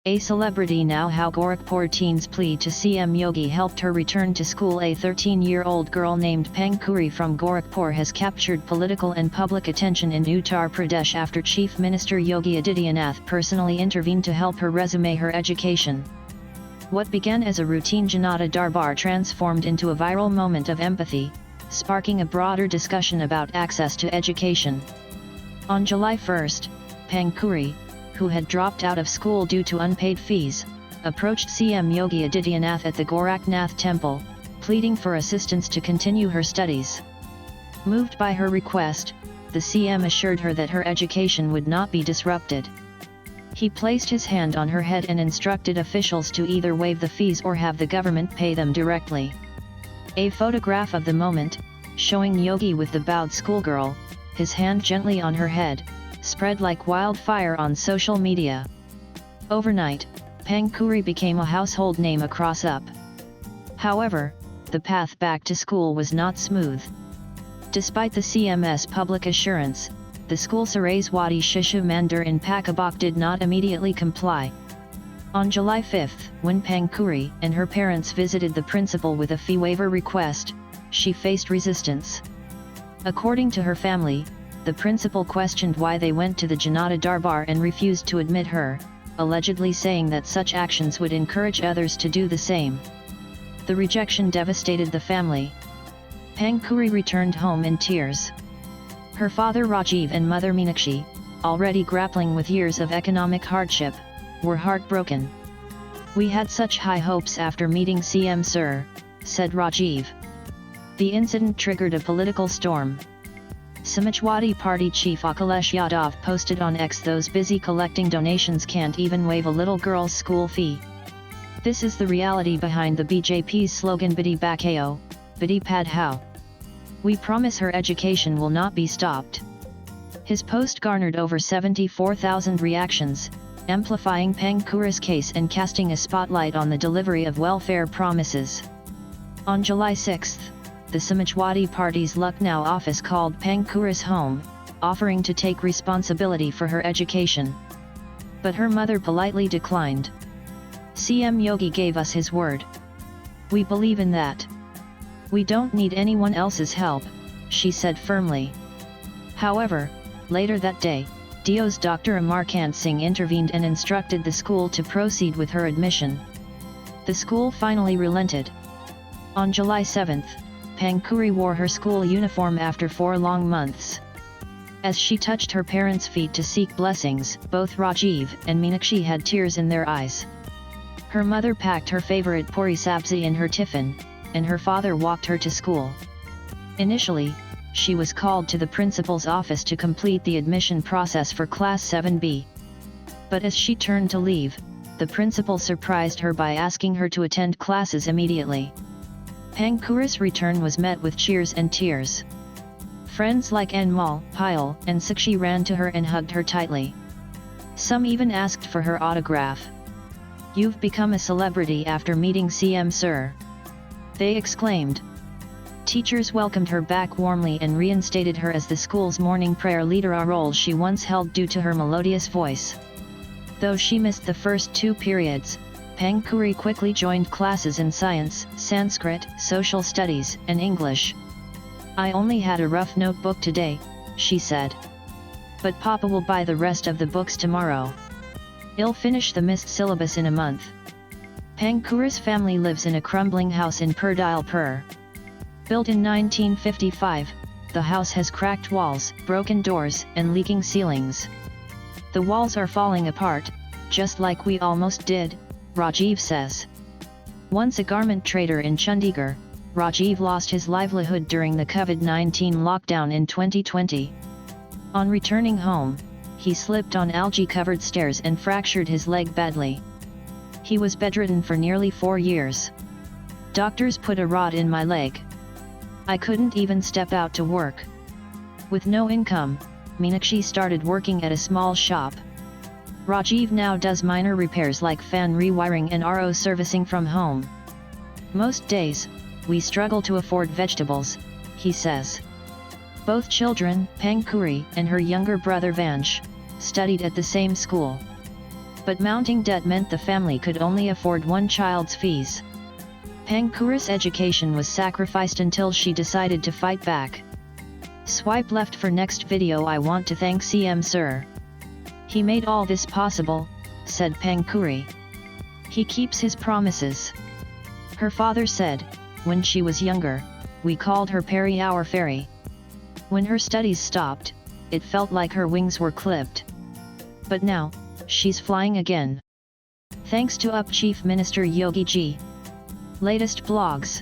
A celebrity now, how Gorakhpur teen's plea to CM Yogi helped her return to school. A 13-year-old girl named Pankuri from Gorakhpur has captured political and public attention in Uttar Pradesh after Chief Minister Yogi Adityanath personally intervened to help her resume her education. What began as a routine Janata Darbar transformed into a viral moment of empathy, sparking a broader discussion about access to education. On July 1, Pankuri, who had dropped out of school due to unpaid fees, approached CM Yogi Adityanath at the Gorakhnath temple, pleading for assistance to continue her studies. Moved by her request, the CM assured her that her education would not be disrupted. He placed his hand on her head and instructed officials to either waive the fees or have the government pay them directly. A photograph of the moment, showing Yogi with the bowed schoolgirl, his hand gently on her head, spread like wildfire on social media. Overnight, Pankuri became a household name across UP. However, the path back to school was not smooth. Despite the CM's public assurance, the school Saraswati Shishu Mandir in Pakabak did not immediately comply. On July 5, when Pankuri and her parents visited the principal with a fee waiver request, she faced resistance. According to her family, the principal questioned why they went to the Janata Darbar and refused to admit her, allegedly saying that such actions would encourage others to do the same. The rejection devastated the family. Pankuri returned home in tears. Her father Rajiv and mother Meenakshi, already grappling with years of economic hardship, were heartbroken. "We had such high hopes after meeting CM Sir," said Rajiv. The incident triggered a political storm. Samajwadi Party chief Akhilesh Yadav posted on X, "Those busy collecting donations can't even waive a little girl's school fee." This is the reality behind the BJP's slogan Bidi Bachao, Bidi Padhao. "We promise her education will not be stopped." His post garnered over 74,000 reactions, amplifying Pankuri's case and casting a spotlight on the delivery of welfare promises. On July 6, the Samajwadi Party's Lucknow office called Pankuri's home, offering to take responsibility for her education. But her mother politely declined. "CM Yogi gave us his word. We believe in that. We don't need anyone else's help," she said firmly. However, later that day, DO's Dr. Amarkant Singh intervened and instructed the school to proceed with her admission. The school finally relented. On July 7, Pankuri wore her school uniform after 4 long months. As she touched her parents' feet to seek blessings, both Rajiv and Meenakshi had tears in their eyes. Her mother packed her favorite puri sabzi in her tiffin, and her father walked her to school. Initially, she was called to the principal's office to complete the admission process for Class 7B. But as she turned to leave, the principal surprised her by asking her to attend classes immediately. Pankuri's return was met with cheers and tears. Friends like Anmal, Payal, and Sakshi ran to her and hugged her tightly. Some even asked for her autograph. "You've become a celebrity after meeting CM Sir," they exclaimed. Teachers welcomed her back warmly and reinstated her as the school's morning prayer leader, a role she once held due to her melodious voice. Though she missed the first 2 periods, Pankuri quickly joined classes in science, Sanskrit, social studies, and English. "I only had a rough notebook today," she said. "But Papa will buy the rest of the books tomorrow. I'll finish the missed syllabus in a month." Pankuri's family lives in a crumbling house in Purdilpur. Built in 1955, the house has cracked walls, broken doors, and leaking ceilings. "The walls are falling apart, just like we almost did," Rajiv says. Once a garment trader in Chandigarh, Rajiv lost his livelihood during the COVID-19 lockdown in 2020. On returning home, he slipped on algae-covered stairs and fractured his leg badly. He was bedridden for nearly 4 years. "Doctors put a rod in my leg. I couldn't even step out to work." With no income, Meenakshi started working at a small shop. Rajiv now does minor repairs like fan rewiring and RO servicing from home. "Most days, we struggle to afford vegetables," he says. Both children, Pankuri and her younger brother Vansh, studied at the same school. But mounting debt meant the family could only afford one child's fees. Pangkuri's education was sacrificed until she decided to fight back. Swipe left for next video. I want to thank CM Sir. He made all this possible, said Pangkuri. He keeps his promises. Her father said, when she was younger, we called her Peri, our fairy. When her studies stopped, it felt like her wings were clipped. But now, she's flying again. Thanks to UP Chief Minister Yogi Ji. Latest blogs.